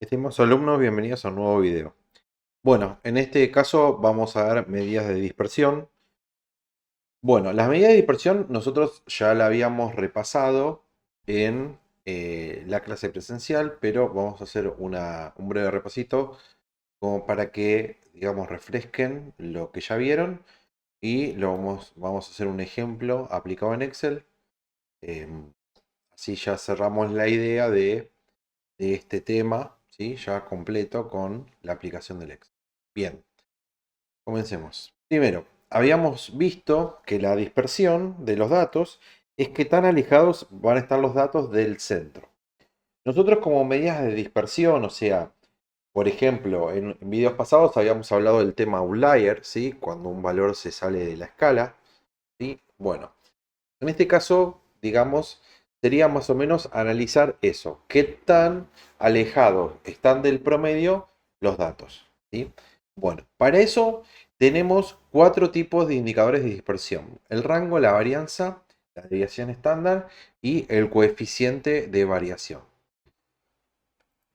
Estimados alumnos, bienvenidos a un nuevo video. Bueno, en este caso vamos a ver medidas de dispersión. Bueno, las medidas de dispersión nosotros ya la habíamos repasado en la clase presencial, pero vamos a hacer un breve repasito como para que, digamos, refresquen lo que ya vieron y vamos a hacer un ejemplo aplicado en Excel. Em, Así ya cerramos la idea de este tema, ¿sí? Ya completo con la aplicación del Excel. Bien, comencemos. Primero, habíamos visto que la dispersión de los datos es que tan alejados van a estar los datos del centro. Nosotros como medidas de dispersión, o sea, por ejemplo, en videos pasados habíamos hablado del tema outlier, ¿sí? Cuando un valor se sale de la escala, ¿sí? Bueno, en este caso, digamos, sería más o menos analizar eso. ¿Qué tan alejados están del promedio los datos? ¿Sí? Bueno, para eso tenemos cuatro tipos de indicadores de dispersión. El rango, la varianza, la desviación estándar y el coeficiente de variación.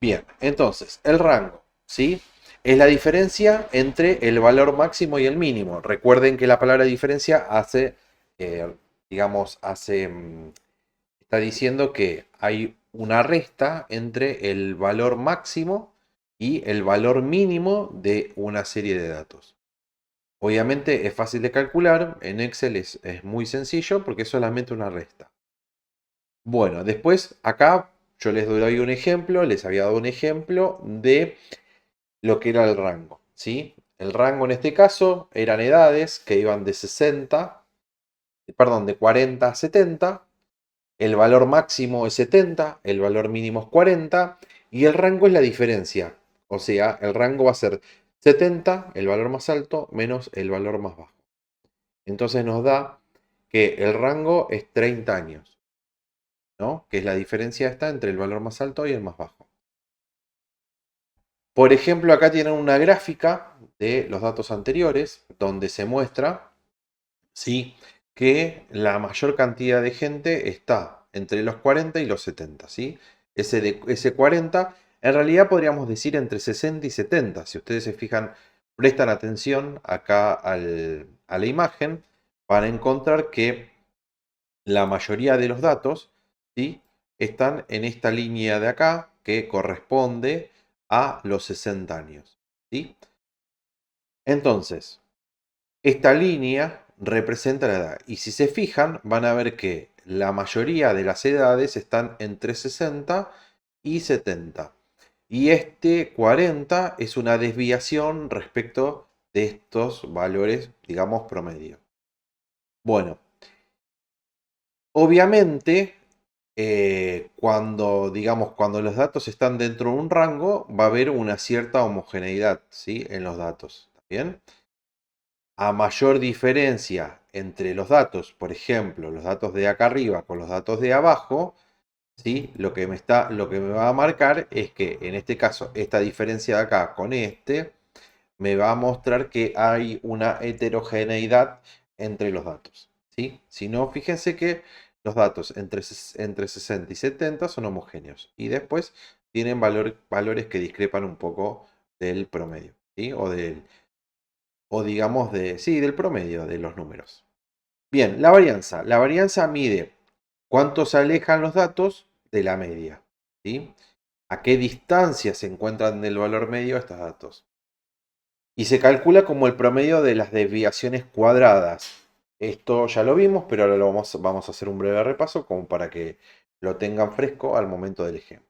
Bien, entonces, el rango, ¿sí? Es la diferencia entre el valor máximo y el mínimo. Recuerden que la palabra diferencia hace, digamos, está diciendo que hay una resta entre el valor máximo y el valor mínimo de una serie de datos. Obviamente es fácil de calcular, en Excel es muy sencillo porque es solamente una resta. Bueno, después acá yo les doy un ejemplo, les había dado un ejemplo de lo que era el rango, ¿sí? El rango en este caso eran edades que iban de 60, perdón, de 40 a 70, el valor máximo es 70, el valor mínimo es 40 y el rango es la diferencia. O sea, el rango va a ser 70, el valor más alto, menos el valor más bajo. Entonces nos da que el rango es 30 años, ¿no? Que es la diferencia esta entre el valor más alto y el más bajo. Por ejemplo, acá tienen una gráfica de los datos anteriores donde se muestra, ¿sí?, que la mayor cantidad de gente está entre los 40 y los 70, ¿sí? Ese 40, en realidad podríamos decir entre 60 y 70. Si ustedes se fijan, prestan atención acá a la imagen, van a encontrar que la mayoría de los datos, ¿sí?, están en esta línea de acá que corresponde a los 60 años, ¿sí? Entonces, esta línea representa la edad. Y si se fijan, van a ver que la mayoría de las edades están entre 60 y 70. Y este 40 es una desviación respecto de estos valores, digamos, promedio. Bueno, obviamente, cuando los datos están dentro de un rango, va a haber una cierta homogeneidad, ¿sí?, en los datos. ¿Está bien? A mayor diferencia entre los datos, por ejemplo, los datos de acá arriba con los datos de abajo, ¿sí?, lo que me va a marcar es que en este caso, esta diferencia de acá con me va a mostrar que hay una heterogeneidad entre los datos, ¿sí? Si no, fíjense que los datos entre 60 y 70 son homogéneos y después tienen valores que discrepan un poco del promedio, ¿sí? O digamos sí, del promedio de los números. Bien, la varianza. La varianza mide cuánto se alejan los datos de la media, ¿sí? A qué distancia se encuentran del valor medio estos datos. Y se calcula como el promedio de las desviaciones cuadradas. Esto ya lo vimos, pero ahora vamos a hacer un breve repaso como para que lo tengan fresco al momento del ejemplo.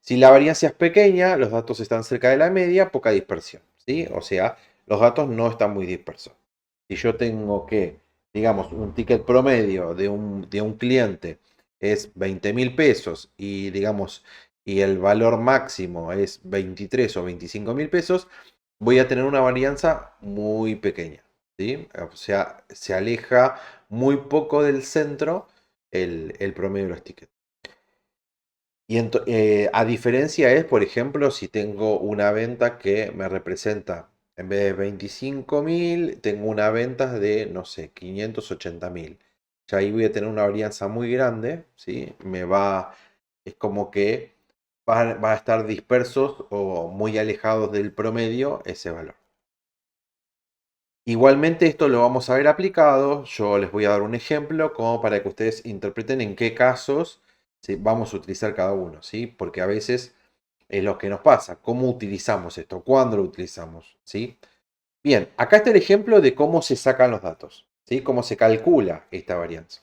Si la varianza es pequeña, los datos están cerca de la media, poca dispersión, ¿sí? O sea, los datos no están muy dispersos. Si yo tengo que, digamos, un ticket promedio de un cliente es 20.000 pesos y, digamos, y el valor máximo es 23 o 25.000 pesos, voy a tener una varianza muy pequeña, ¿sí? O sea, se aleja muy poco del centro el promedio de los tickets. Y a diferencia es, por ejemplo, si tengo una venta que me representa, en vez de 25.000, tengo una venta de, no sé, 580.000. Ya ahí voy a tener una varianza muy grande, ¿sí? Es como que va a estar dispersos o muy alejados del promedio ese valor. Igualmente esto lo vamos a ver aplicado. Yo les voy a dar un ejemplo como para que ustedes interpreten en qué casos, ¿sí?, vamos a utilizar cada uno, ¿sí? Porque a veces es lo que nos pasa. ¿Cómo utilizamos esto? ¿Cuándo lo utilizamos? ¿Sí? Bien, acá está el ejemplo de cómo se sacan los datos, ¿sí? Cómo se calcula esta varianza.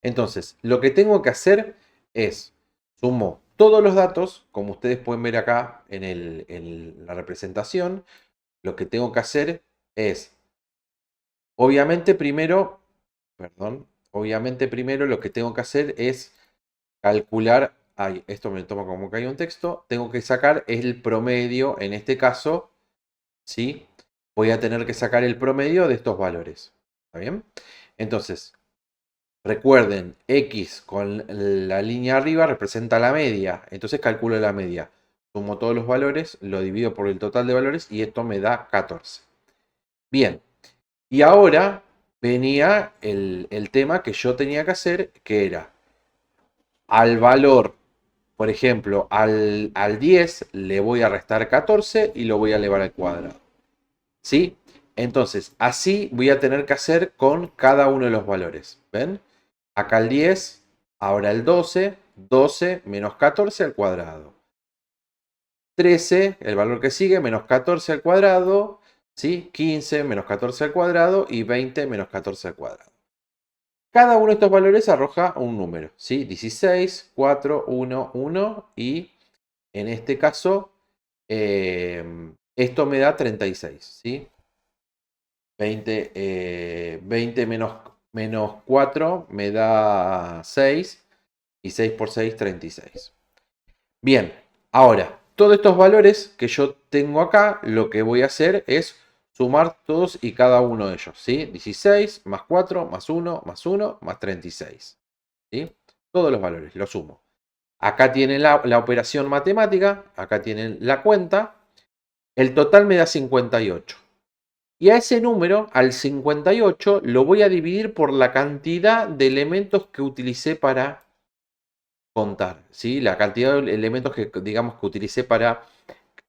Entonces, lo que tengo que hacer es sumo todos los datos, como ustedes pueden ver acá en la representación. Lo que tengo que hacer es, obviamente primero, perdón, obviamente primero lo que tengo que hacer es calcular, ay, esto me toma como que hay un texto, tengo que sacar el promedio, en este caso, ¿sí? Voy a tener que sacar el promedio de estos valores, ¿está bien? Entonces, recuerden, X con la línea arriba representa la media, entonces calculo la media. Sumo todos los valores, lo divido por el total de valores y esto me da 14. Bien, y ahora venía el tema que yo tenía que hacer, que era al valor, por ejemplo, al 10 le voy a restar 14 y lo voy a elevar al cuadrado. ¿Sí? Entonces, así voy a tener que hacer con cada uno de los valores. ¿Ven? Acá el 10, ahora el 12, 12 menos 14 al cuadrado. 13, el valor que sigue, menos 14 al cuadrado, ¿sí? 15 menos 14 al cuadrado y 20 menos 14 al cuadrado. Cada uno de estos valores arroja un número, ¿sí? 16, 4, 1, 1 y en este caso esto me da 36, ¿sí? 20 menos 4 me da 6 y 6 por 6, 36. Bien, ahora, todos estos valores que yo tengo acá, lo que voy a hacer es sumar todos y cada uno de ellos, ¿sí? 16 más 4 más 1 más 1 más 36, ¿sí? Todos los valores, los sumo. Acá tienen la operación matemática, acá tienen la cuenta. El total me da 58. Y a ese número, al 58, lo voy a dividir por la cantidad de elementos que utilicé para contar, ¿sí? La cantidad de elementos que, digamos, que utilicé para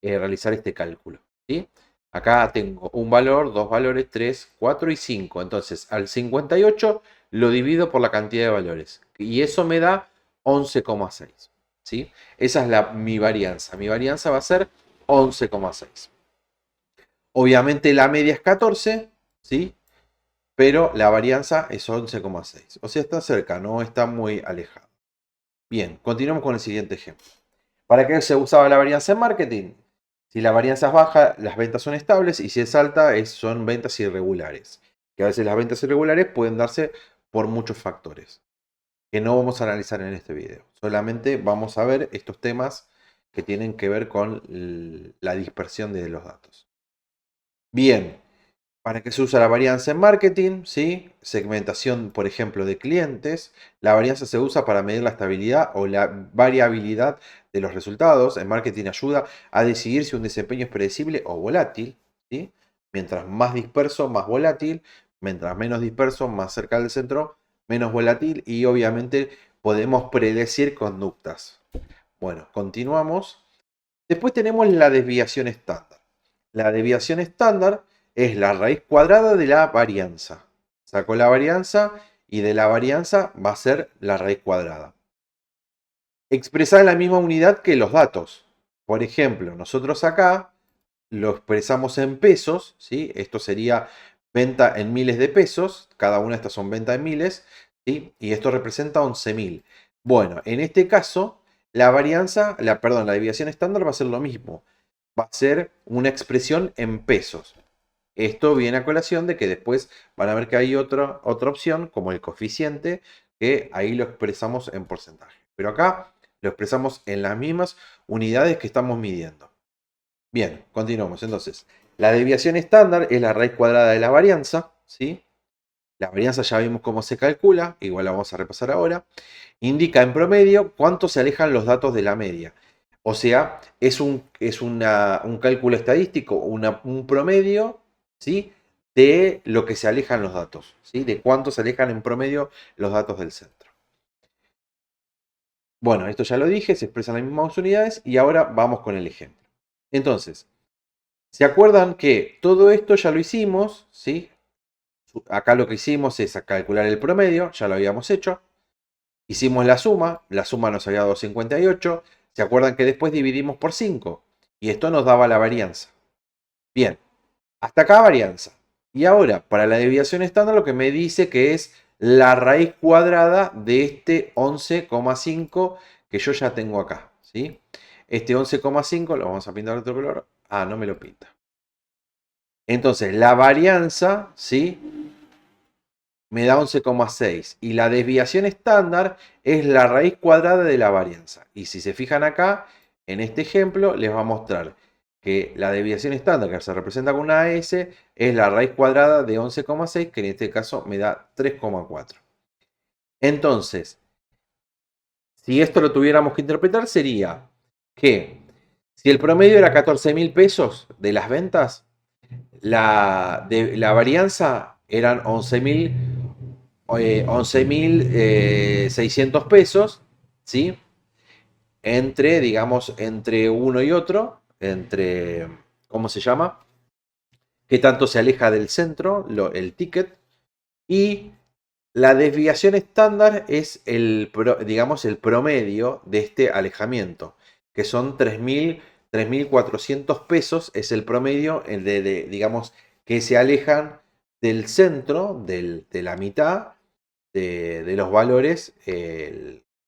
realizar este cálculo, ¿sí? Acá tengo un valor, dos valores, 3, 4 y 5. Entonces, al 58 lo divido por la cantidad de valores. Y eso me da 11,6, ¿sí? Esa es mi varianza. Mi varianza va a ser 11,6. Obviamente la media es 14, ¿sí? Pero la varianza es 11,6. O sea, está cerca, no está muy alejado. Bien, continuamos con el siguiente ejemplo. ¿Para qué se usaba la varianza en marketing? Si la varianza es baja, las ventas son estables y si es alta, son ventas irregulares. Que a veces las ventas irregulares pueden darse por muchos factores que no vamos a analizar en este video. Solamente vamos a ver estos temas que tienen que ver con la dispersión de los datos. Bien, ¿para qué se usa la varianza en marketing? ¿Sí? Segmentación, por ejemplo, de clientes. La varianza se usa para medir la estabilidad o la variabilidad de los resultados. En marketing ayuda a decidir si un desempeño es predecible o volátil, ¿sí? Mientras más disperso, más volátil. Mientras menos disperso, más cerca del centro, menos volátil. Y obviamente podemos predecir conductas. Bueno, continuamos. Después tenemos la desviación estándar. La desviación estándar es la raíz cuadrada de la varianza. Saco la varianza y de la varianza va a ser la raíz cuadrada. Expresada en la misma unidad que los datos. Por ejemplo, nosotros acá lo expresamos en pesos, ¿sí? Esto sería venta en miles de pesos. Cada una de estas son venta en miles, ¿sí? Y esto representa 11.000. Bueno, en este caso, la varianza, la desviación estándar va a ser lo mismo. Va a ser una expresión en pesos. Esto viene a colación de que después van a ver que hay otra opción, como el coeficiente, que ahí lo expresamos en porcentaje. Pero acá lo expresamos en las mismas unidades que estamos midiendo. Bien, continuamos. Entonces, la desviación estándar es la raíz cuadrada de la varianza, ¿sí? La varianza ya vimos cómo se calcula, igual la vamos a repasar ahora. Indica en promedio cuánto se alejan los datos de la media. O sea, es un cálculo estadístico, un promedio, ¿sí?, de lo que se alejan los datos, ¿sí? De cuánto se alejan en promedio los datos del centro. Bueno, esto ya lo dije, se expresan las mismas unidades y ahora vamos con el ejemplo. Entonces, ¿se acuerdan que todo esto ya lo hicimos? ¿Sí? Acá lo que hicimos es calcular el promedio, ya lo habíamos hecho. Hicimos la suma nos había dado 58. ¿Se acuerdan que después dividimos por 5? Y esto nos daba la varianza. Bien, hasta acá varianza. Y ahora, para la desviación estándar, lo que me dice que es la raíz cuadrada de este 11,5 que yo ya tengo acá. ¿Sí? Este 11,5 lo vamos a pintar de otro color. Ah, no me lo pinta. Entonces, la varianza, ¿sí? Me da 11,6. Y la desviación estándar es la raíz cuadrada de la varianza. Y si se fijan acá, en este ejemplo, les va a mostrar que la desviación estándar, que se representa con una S, es la raíz cuadrada de 11,6, que en este caso me da 3,4. Entonces, si esto lo tuviéramos que interpretar, sería que si el promedio era 14.000 pesos de las ventas, la varianza eran 11.600 pesos, ¿sí? Entre, digamos, entre uno y otro, entre, ¿cómo se llama? ¿Qué tanto se aleja del centro el ticket? Y la desviación estándar es digamos, el promedio de este alejamiento, que son 3.400 pesos, es el promedio digamos, que se alejan del centro, de la mitad de los valores,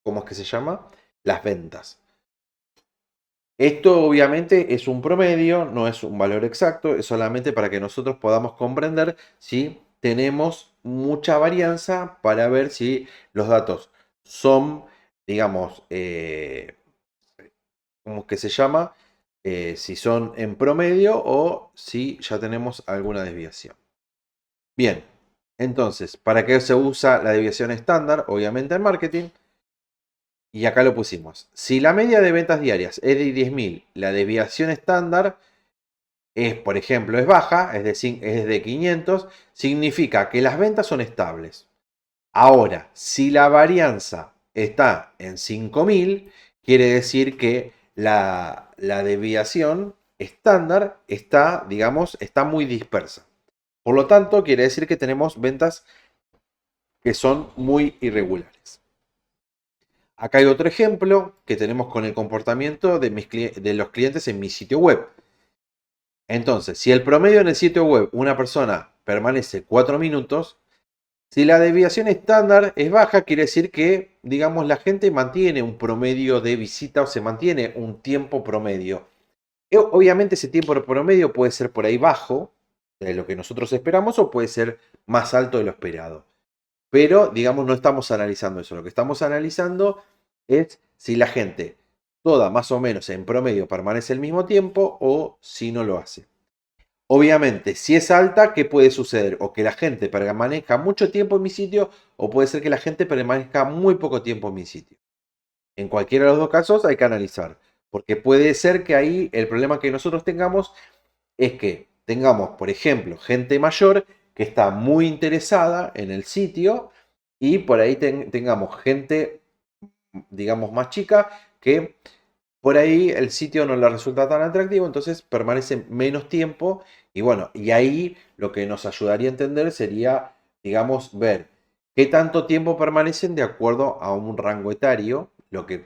¿cómo es que se llama? Las ventas. Esto obviamente es un promedio, no es un valor exacto, es solamente para que nosotros podamos comprender si tenemos mucha varianza para ver si los datos son, digamos, ¿cómo es que se llama? Si son en promedio o si ya tenemos alguna desviación. Bien, entonces, ¿para qué se usa la desviación estándar? Obviamente en marketing. Y acá lo pusimos. Si la media de ventas diarias es de 10.000, la desviación estándar es, por ejemplo, es baja, es de 500, significa que las ventas son estables. Ahora, si la varianza está en 5.000, quiere decir que la desviación estándar está, digamos, está muy dispersa. Por lo tanto, quiere decir que tenemos ventas que son muy irregulares. Acá hay otro ejemplo que tenemos con el comportamiento de los clientes en mi sitio web. Entonces, si el promedio en el sitio web una persona permanece 4 minutos, si la desviación estándar es baja, quiere decir que, digamos, la gente mantiene un promedio de visita o se mantiene un tiempo promedio. Obviamente ese tiempo promedio puede ser por ahí bajo, de lo que nosotros esperamos, o puede ser más alto de lo esperado. Pero, digamos, no estamos analizando eso. Lo que estamos analizando es si la gente, toda más o menos en promedio, permanece el mismo tiempo o si no lo hace. Obviamente, si es alta, ¿qué puede suceder? O que la gente permanezca mucho tiempo en mi sitio, o puede ser que la gente permanezca muy poco tiempo en mi sitio. En cualquiera de los dos casos hay que analizar, porque puede ser que ahí el problema que nosotros tengamos es que tengamos, por ejemplo, gente mayor que está muy interesada en el sitio y por ahí tengamos gente, digamos, más chica que por ahí el sitio no le resulta tan atractivo, entonces permanece menos tiempo y bueno, y ahí lo que nos ayudaría a entender sería, digamos, ver qué tanto tiempo permanecen de acuerdo a un rango etario,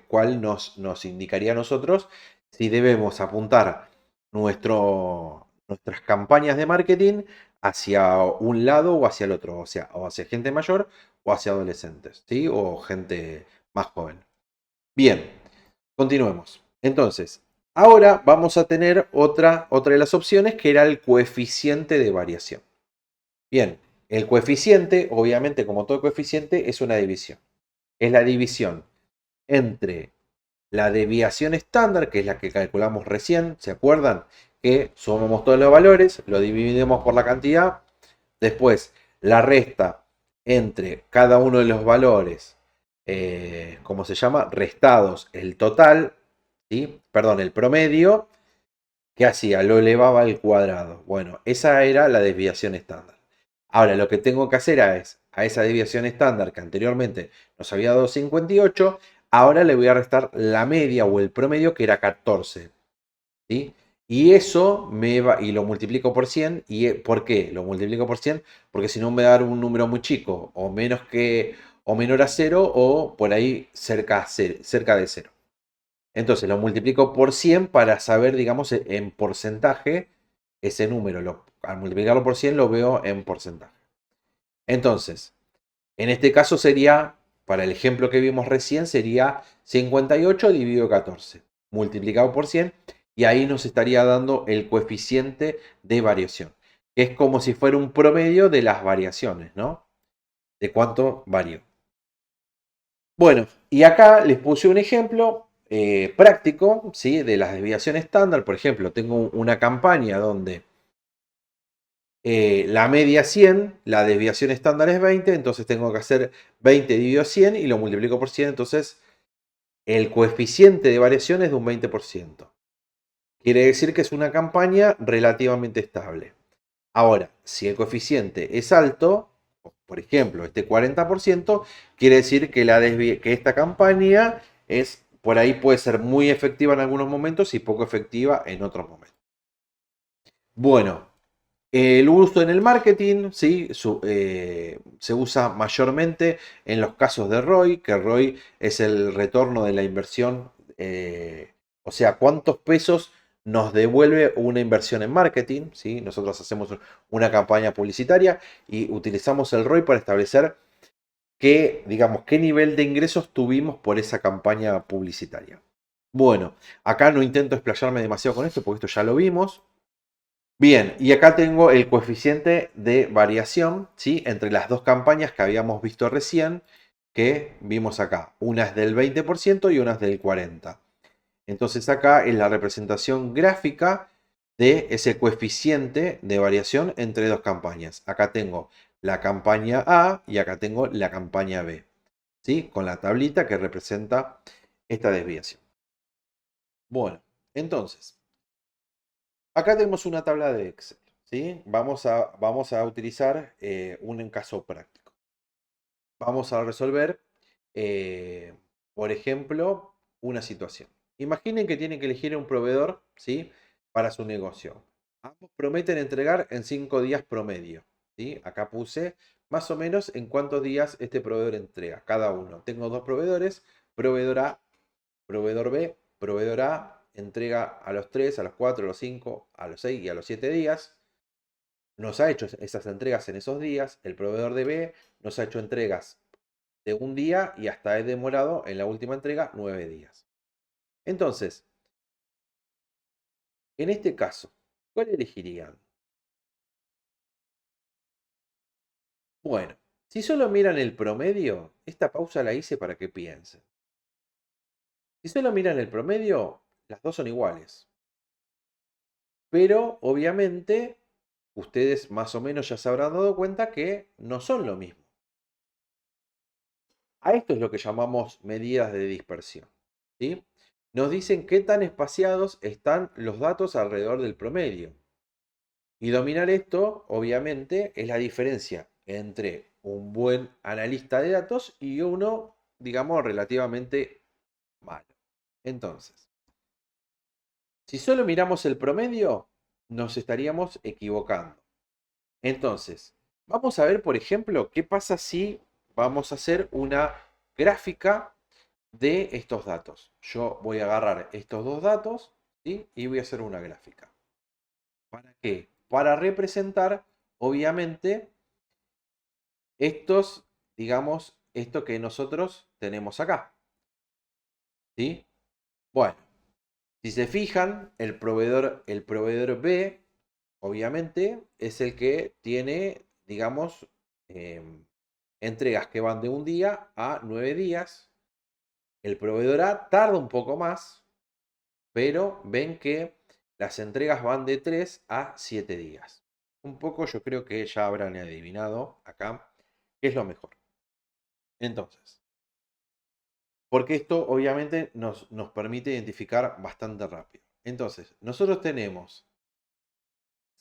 cual nos indicaría a nosotros si debemos apuntar nuestras campañas de marketing hacia un lado o hacia el otro, o sea, o hacia gente mayor o hacia adolescentes, ¿sí? O gente más joven. Bien, continuemos. Entonces, ahora vamos a tener otra de las opciones que era el coeficiente de variación. Bien, el coeficiente, obviamente como todo coeficiente, es una división. Es la división entre la desviación estándar, que es la que calculamos recién, ¿se acuerdan? Que sumamos todos los valores, lo dividimos por la cantidad, después la resta entre cada uno de los valores, ¿cómo se llama? Restados el total, ¿sí? Perdón, el promedio, ¿qué hacía? Lo elevaba al cuadrado. Bueno, esa era la desviación estándar. Ahora, lo que tengo que hacer es, a esa desviación estándar que anteriormente nos había dado 58, Ahora le voy a restar la media o el promedio que era 14. ¿Sí? Y eso me va, y lo multiplico por 100. ¿Por qué? Lo multiplico por 100 porque si no me va a dar un número muy chico, o menos que, o menor a cero, o por ahí cerca de cero. Entonces lo multiplico por 100 para saber, digamos, en porcentaje ese número. Al multiplicarlo por 100 lo veo en porcentaje. Entonces, en este caso sería, para el ejemplo que vimos recién, sería 58 dividido 14, multiplicado por 100, y ahí nos estaría dando el coeficiente de variación, que es como si fuera un promedio de las variaciones, ¿no? De cuánto varió. Bueno, y acá les puse un ejemplo práctico, ¿sí? De las desviaciones estándar. Por ejemplo, tengo una campaña donde la media 100, la desviación estándar es 20, entonces tengo que hacer 20 dividido 100 y lo multiplico por 100, entonces el coeficiente de variación es de un 20%. Quiere decir que es una campaña relativamente estable. Ahora, si el coeficiente es alto, por ejemplo, este 40%, quiere decir que, que esta campaña es, por ahí puede ser muy efectiva en algunos momentos y poco efectiva en otros momentos. Bueno, el uso en el marketing, ¿sí? Se usa mayormente en los casos de ROI, que ROI es el retorno de la inversión, o sea, cuántos pesos nos devuelve una inversión en marketing, ¿sí? Nosotros hacemos una campaña publicitaria y utilizamos el ROI para establecer digamos, qué nivel de ingresos tuvimos por esa campaña publicitaria. Bueno, acá no intento explayarme demasiado con esto porque esto ya lo vimos. Bien, y acá tengo el coeficiente de variación, ¿sí? Entre las dos campañas que habíamos visto recién, que vimos acá. Una es del 20% y una es del 40%. Entonces acá es la representación gráfica de ese coeficiente de variación entre dos campañas. Acá tengo la campaña A y acá tengo la campaña B, ¿sí? Con la tablita que representa esta desviación. Bueno, entonces, acá tenemos una tabla de Excel, ¿sí? Vamos a utilizar un caso práctico. Vamos a resolver, por ejemplo, una situación. Imaginen que tienen que elegir un proveedor, ¿sí? Para su negocio. Ambos prometen entregar en 5 días promedio, ¿sí? Acá puse más o menos en cuántos días este proveedor entrega, cada uno. Tengo dos proveedores, proveedor A, proveedor B. Proveedor A entrega a los 3, a los 4, a los 5, a los 6 y a los 7 días. Nos ha hecho esas entregas en esos días. El proveedor de B nos ha hecho entregas de un día y hasta he demorado en la última entrega 9 días. Entonces, en este caso, ¿cuál elegirían? Bueno, si solo miran el promedio, esta pausa la hice para que piensen. Si solo miran el promedio, las dos son iguales. Pero obviamente ustedes más o menos ya se habrán dado cuenta que no son lo mismo. A esto es lo que llamamos medidas de dispersión, ¿sí? Nos dicen qué tan espaciados están los datos alrededor del promedio. Y dominar esto, obviamente, es la diferencia entre un buen analista de datos y uno, digamos, relativamente malo. Entonces, si solo miramos el promedio, nos estaríamos equivocando. Entonces, vamos a ver, por ejemplo, qué pasa si vamos a hacer una gráfica de estos datos. Yo voy a agarrar estos dos datos, ¿sí? Y voy a hacer una gráfica. ¿Para qué? Para representar, obviamente, estos, digamos, esto que nosotros tenemos acá. ¿Sí? Bueno, si se fijan, el proveedor B, obviamente, es el que tiene, digamos, entregas que van de un día a 9 días. El proveedor A tarda un poco más, pero ven que las entregas van de 3 a 7 días. Un poco yo creo que ya habrán adivinado acá qué es lo mejor. Entonces, porque esto obviamente nos permite identificar bastante rápido. Entonces, nosotros tenemos,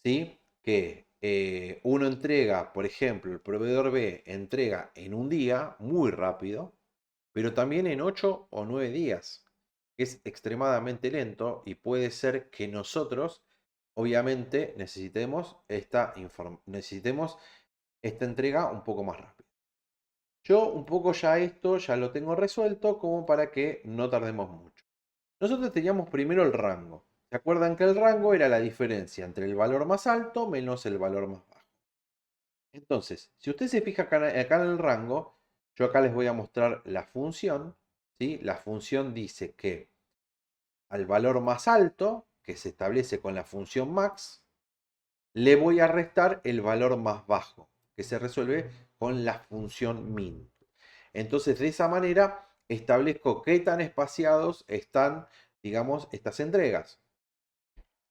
¿sí? Que uno entrega, por ejemplo, el proveedor B entrega en un día, muy rápido, pero también en 8 o 9 días. Es extremadamente lento y puede ser que nosotros, obviamente, necesitemos esta entrega un poco más rápida. Yo un poco ya esto ya lo tengo resuelto como para que no tardemos mucho. Nosotros teníamos primero el rango. ¿Se acuerdan que el rango era la diferencia entre el valor más alto menos el valor más bajo? Entonces, si usted se fija acá en el rango, yo acá les voy a mostrar la función. ¿Sí? La función dice que al valor más alto, que se establece con la función max, le voy a restar el valor más bajo, que se resuelve con la función min. Entonces, de esa manera, establezco qué tan espaciados están, digamos, estas entregas.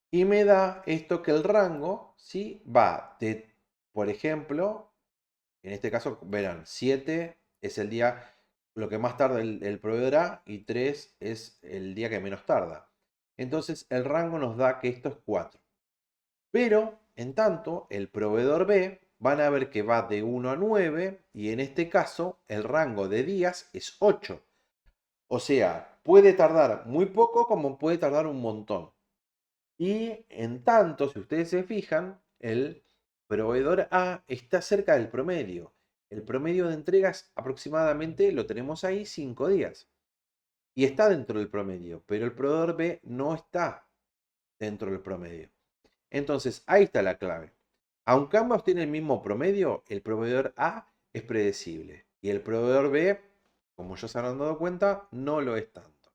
Y me da esto que el rango, ¿sí? Va de, por ejemplo, en este caso, verán, 7 es el día, lo que más tarda el proveedor A, y 3 es el día que menos tarda. Entonces, el rango nos da que esto es 4. Pero, en tanto, el proveedor B van a ver que va de 1 a 9 y en este caso el rango de días es 8. O sea, puede tardar muy poco como puede tardar un montón. Y en tanto, si ustedes se fijan, el proveedor A está cerca del promedio. El promedio de entregas aproximadamente lo tenemos ahí 5 días. Y está dentro del promedio, pero el proveedor B no está dentro del promedio. Entonces, ahí está la clave. Aunque ambos tienen el mismo promedio, el proveedor A es predecible y el proveedor B, como ya se habrán dado cuenta, no lo es tanto.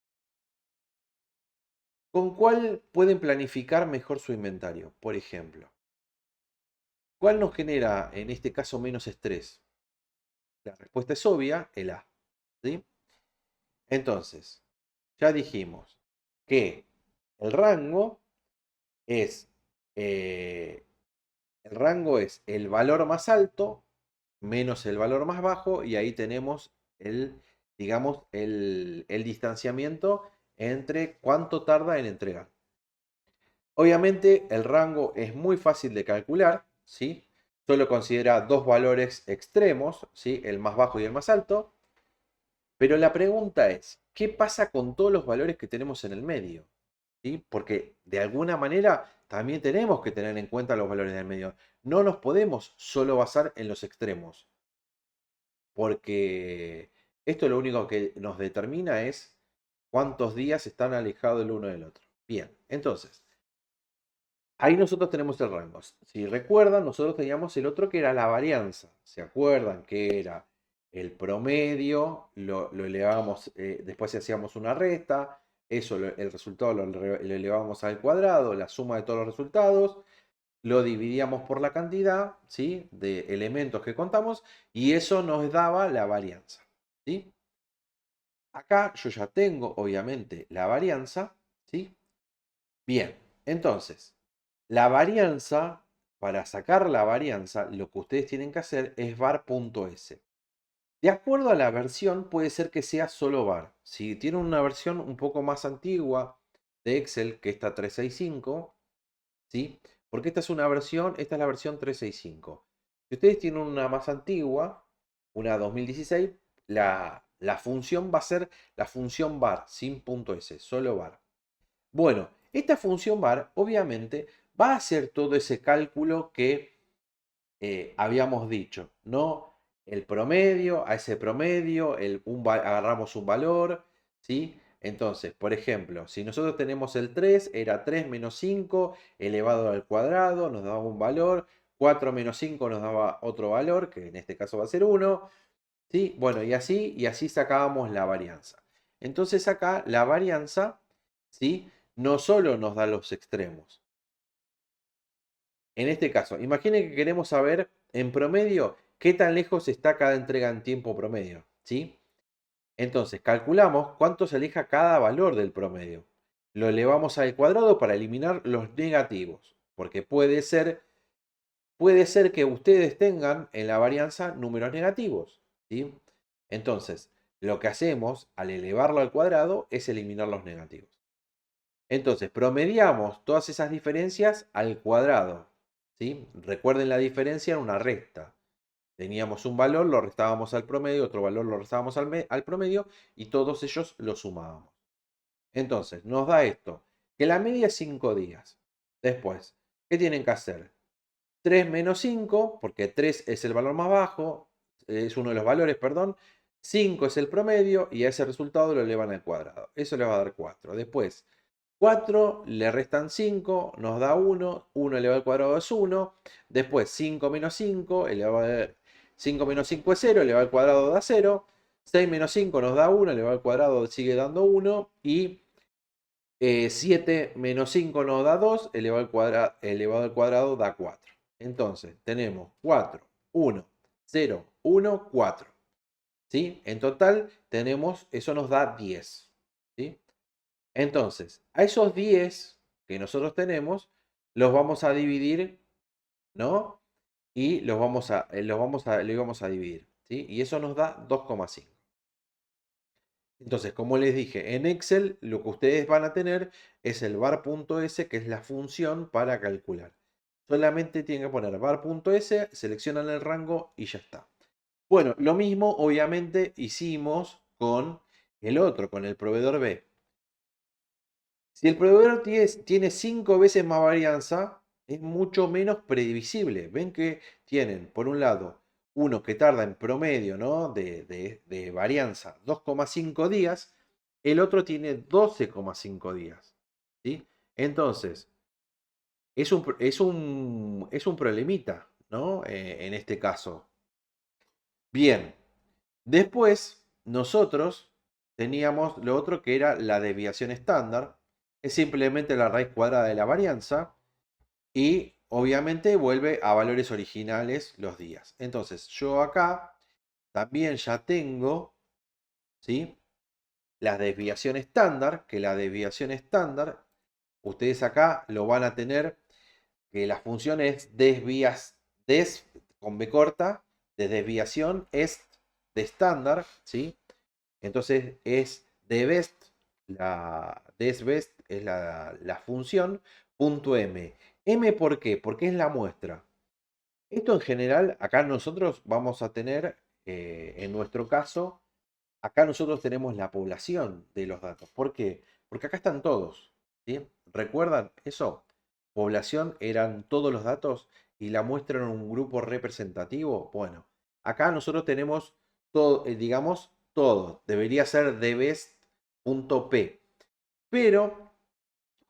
¿Con cuál pueden planificar mejor su inventario? Por ejemplo, ¿cuál nos genera en este caso menos estrés? La respuesta es obvia, el A. ¿Sí? Entonces, ya dijimos que el rango es eh, el rango es el valor más alto menos el valor más bajo y ahí tenemos el, digamos, el distanciamiento entre cuánto tarda en entregar. Obviamente el rango es muy fácil de calcular, ¿sí? Solo considera dos valores extremos, ¿sí? El más bajo y el más alto. Pero la pregunta es, ¿qué pasa con todos los valores que tenemos en el medio? ¿Sí? Porque de alguna manera también tenemos que tener en cuenta los valores del medio. No nos podemos solo basar en los extremos, porque esto lo único que nos determina es cuántos días están alejados el uno del otro. Bien, entonces, ahí nosotros tenemos el rango. Si recuerdan, nosotros teníamos el otro que era la varianza. ¿Se acuerdan que era el promedio? Lo elevábamos, después hacíamos una resta, eso, el resultado lo elevábamos al cuadrado, la suma de todos los resultados, lo dividíamos por la cantidad, ¿sí? De elementos que contamos y eso nos daba la varianza, ¿sí? Acá yo ya tengo, obviamente, la varianza, ¿sí? Bien, entonces, la varianza, para sacar la varianza, lo que ustedes tienen que hacer es var.s. De acuerdo a la versión, puede ser que sea solo var. Si tienen una versión un poco más antigua de Excel, que esta 365, ¿sí? Porque esta es la versión 365. Si ustedes tienen una más antigua, una 2016, la función va a ser la función var, sin punto .s, solo var. Bueno, esta función var obviamente va a hacer todo ese cálculo que habíamos dicho, ¿no? El promedio, a ese promedio, agarramos un valor, ¿sí? Entonces, por ejemplo, si nosotros tenemos el 3, era 3 menos 5 elevado al cuadrado, nos daba un valor, 4 menos 5 nos daba otro valor, que en este caso va a ser 1, ¿sí? Bueno, y así sacábamos la varianza. Entonces acá la varianza, ¿sí? No solo nos da los extremos. En este caso, imaginen que queremos saber en promedio qué tan lejos está cada entrega en tiempo promedio, ¿sí? Entonces, calculamos cuánto se aleja cada valor del promedio. Lo elevamos al cuadrado para eliminar los negativos, porque puede ser que ustedes tengan en la varianza números negativos, ¿sí? Entonces, lo que hacemos al elevarlo al cuadrado es eliminar los negativos. Entonces, promediamos todas esas diferencias al cuadrado, ¿sí? Recuerden la diferencia en una resta. Teníamos un valor, lo restábamos al promedio, otro valor lo restábamos al promedio y todos ellos los sumábamos. Entonces, nos da esto, que la media es 5 días. Después, ¿qué tienen que hacer? 3 menos 5, porque 3 es el valor más bajo, es uno de los valores, perdón. 5 es el promedio y a ese resultado lo elevan al cuadrado. Eso le va a dar 4. Después, 4 le restan 5, nos da 1. 1 elevado al cuadrado es 1. Después, 5 menos 5, 5 menos 5 es 0, elevado al cuadrado da 0. 6 menos 5 nos da 1, elevado al cuadrado sigue dando 1. Y 7 menos 5 nos da 2, elevado al cuadrado da 4. Entonces, tenemos 4, 1, 0, 1, 4. ¿Sí? En total, tenemos, eso nos da 10. ¿Sí? Entonces, a esos 10 que nosotros tenemos, los vamos a dividir, ¿no? Y le vamos a dividir, ¿sí? Y eso nos da 2,5. Entonces, como les dije, en Excel lo que ustedes van a tener es el var.s, que es la función para calcular. Solamente tienen que poner var.s, seleccionan el rango y ya está. Bueno, lo mismo obviamente hicimos con el otro, con el proveedor B. Si el proveedor tiene 5 veces más varianza, es mucho menos previsible. Ven que tienen, por un lado, uno que tarda en promedio, ¿no? de varianza 2,5 días, el otro tiene 12,5 días. ¿Sí? Entonces, es un problemita, ¿no? En este caso. Bien, después nosotros teníamos lo otro que era la desviación estándar. Es simplemente la raíz cuadrada de la varianza y obviamente vuelve a valores originales los días. Entonces yo acá también ya tengo, ¿sí?, la desviación estándar, que la desviación estándar, ustedes acá lo van a tener, que la función es con B corta, de desviación, es de estándar, ¿sí? Entonces es dBest, la desBest es la función, punto M. M, ¿por qué? Porque es la muestra. Esto en general, acá nosotros vamos a tener, en nuestro caso, acá nosotros tenemos la población de los datos. ¿Por qué? Porque acá están todos, ¿sí? ¿Recuerdan eso? Población eran todos los datos y la muestra en un grupo representativo. Bueno, acá nosotros tenemos todo, digamos, todo. Debería ser dbest.p. Pero,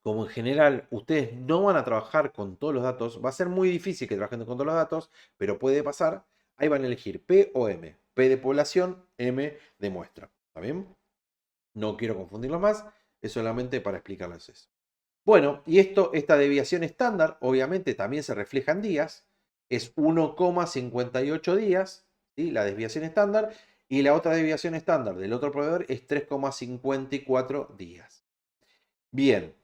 como en general ustedes no van a trabajar con todos los datos, va a ser muy difícil que trabajen con todos los datos, pero puede pasar. Ahí van a elegir P o M. P de población, M de muestra. ¿Está bien? No quiero confundirlo más, es solamente para explicarles eso. Bueno, y esta desviación estándar, obviamente también se refleja en días, es 1,58 días, ¿sí?, la desviación estándar, y la otra desviación estándar del otro proveedor es 3,54 días. Bien,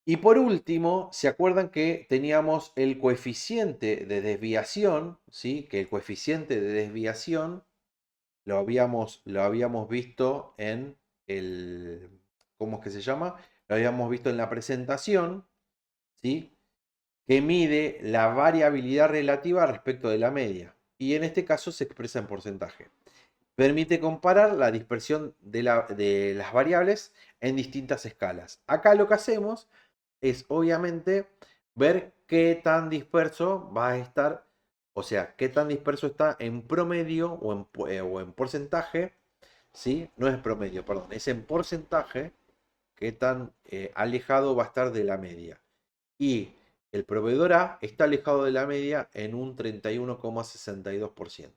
y por último, ¿se acuerdan que teníamos el coeficiente de desviación? ¿Sí? Que el coeficiente de desviación lo habíamos visto en el, ¿cómo es que se llama? Lo habíamos visto en la presentación, ¿sí?, que mide la variabilidad relativa respecto de la media. Y en este caso se expresa en porcentaje. Permite comparar la dispersión de las variables en distintas escalas. Acá lo que hacemos es obviamente ver qué tan disperso va a estar, o sea, qué tan disperso está en promedio o en porcentaje, ¿sí? No es promedio, perdón, es en porcentaje, qué tan alejado va a estar de la media. Y el proveedor A está alejado de la media en un 31,62%.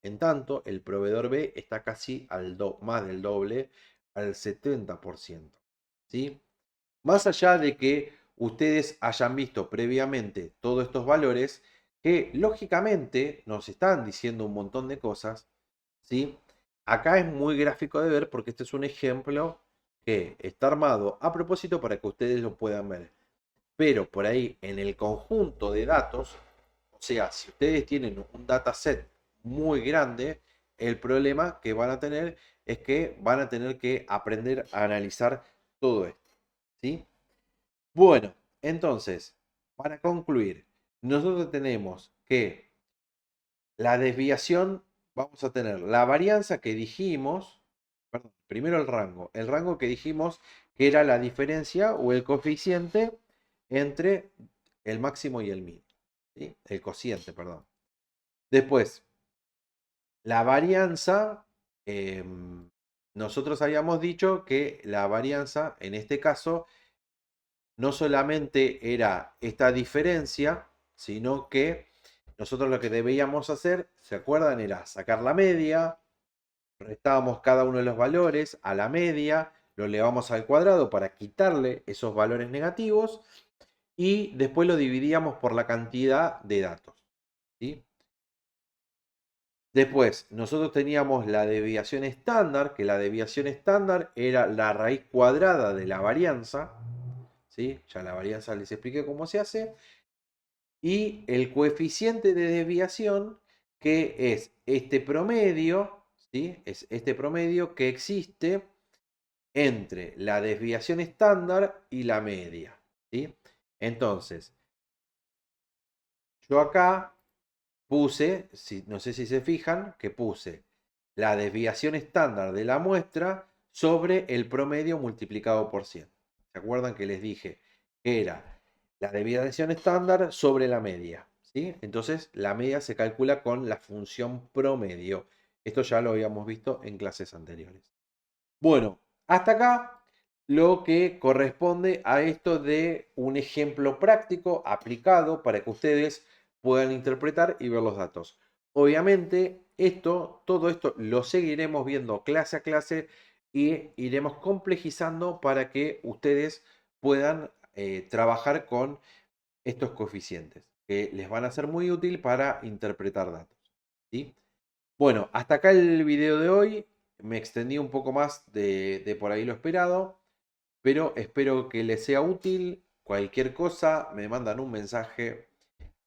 En tanto, el proveedor B está casi más del doble, al 70%. ¿Sí? Más allá de que ustedes hayan visto previamente todos estos valores, que lógicamente nos están diciendo un montón de cosas, ¿sí? Acá es muy gráfico de ver porque este es un ejemplo que está armado a propósito para que ustedes lo puedan ver. Pero por ahí en el conjunto de datos, o sea, si ustedes tienen un dataset muy grande, el problema que van a tener es que van a tener que aprender a analizar todo esto, ¿sí? Bueno, entonces, para concluir, nosotros tenemos que la desviación, vamos a tener la varianza que dijimos, perdón, primero el rango que dijimos que era la diferencia o el coeficiente entre el máximo y el mínimo, ¿sí? El cociente, perdón. Después, la varianza, nosotros habíamos dicho que la varianza, en este caso, no solamente era esta diferencia, sino que nosotros lo que debíamos hacer, ¿se acuerdan? Era sacar la media, restábamos cada uno de los valores a la media, lo elevamos al cuadrado para quitarle esos valores negativos y después lo dividíamos por la cantidad de datos, ¿sí? Después, nosotros teníamos la desviación estándar, que la desviación estándar era la raíz cuadrada de la varianza, ¿sí? Ya la varianza les expliqué cómo se hace. Y el coeficiente de desviación, que es este promedio, ¿sí? Es este promedio que existe entre la desviación estándar y la media, ¿sí? Entonces, yo acá puse, no sé si se fijan, que puse la desviación estándar de la muestra sobre el promedio multiplicado por 100. ¿Se acuerdan que les dije que era la desviación estándar sobre la media? ¿Sí? Entonces la media se calcula con la función promedio. Esto ya lo habíamos visto en clases anteriores. Bueno, hasta acá lo que corresponde a esto de un ejemplo práctico aplicado para que ustedes puedan interpretar y ver los datos. Obviamente, todo esto lo seguiremos viendo clase a clase y iremos complejizando para que ustedes puedan trabajar con estos coeficientes, que les van a ser muy útil para interpretar datos. ¿Sí? Bueno, hasta acá el video de hoy. Me extendí un poco más de por ahí lo esperado, pero espero que les sea útil. Cualquier cosa, me mandan un mensaje.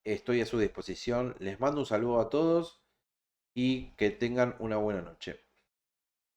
Estoy a su disposición. Les mando un saludo a todos y que tengan una buena noche.